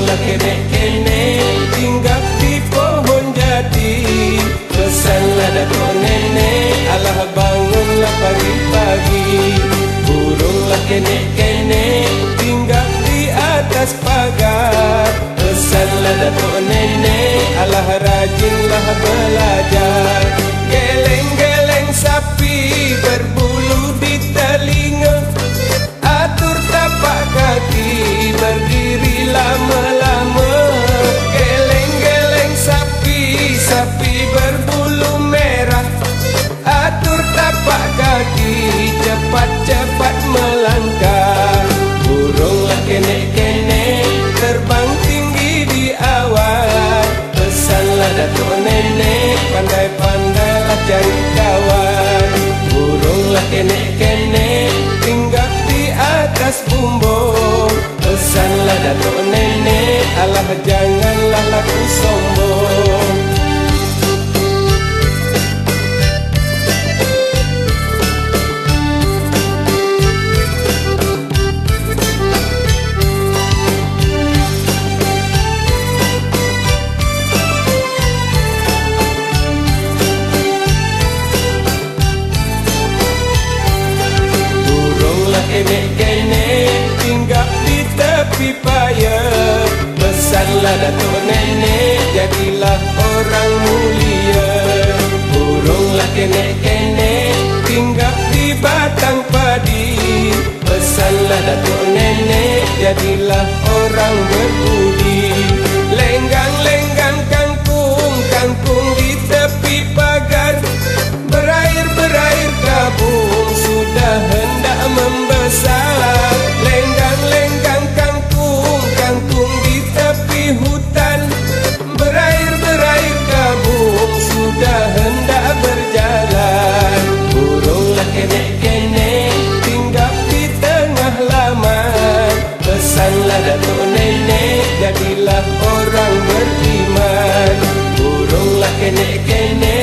Burunglah kene-kene hinggap di pohon jati. Pesanlah datuk nenek, alah bangunlah pagi-pagi. Burunglah kene-kene hinggap di atas pagar. Pesanlah datuk nenek, alah rajinlah belajar. Geleng-geleng sapi berbulu di telinga, atur tapak kaki berdiri lama-lama. Geleng-geleng sapi, sapi berbulu merah, atur tapak kaki cepat-cepat melangkah. Burunglah kene-kene terbang tinggi di awan. Pesanlah datuk nenek, pandai-pandailah cari kawan. Burunglah kene-kene hinggap di atas bumbung. Pesanlah datuk nenek, alah janganlah laku sombong. Kene-kene hinggap di tepi paya. Pesanlah datuk nenek, jadilah orang mulia. Burunglah kene-kene hinggap di batang padi. Pesanlah datuk nenek, jadilah orang berbudi. Lenggang-lenggang kangkung, kangkung di tepi pagar. Berair-berair kabung sudah hendak membesar. Lenggang-lenggang kangkung, kangkung di tepi hutan. Berair-berair kabung sudah hendak berjalan. Burunglah kene-kene hinggap di tengah laman. Pesanlah datuk nenek, jadilah orang beriman. Burunglah kene-kene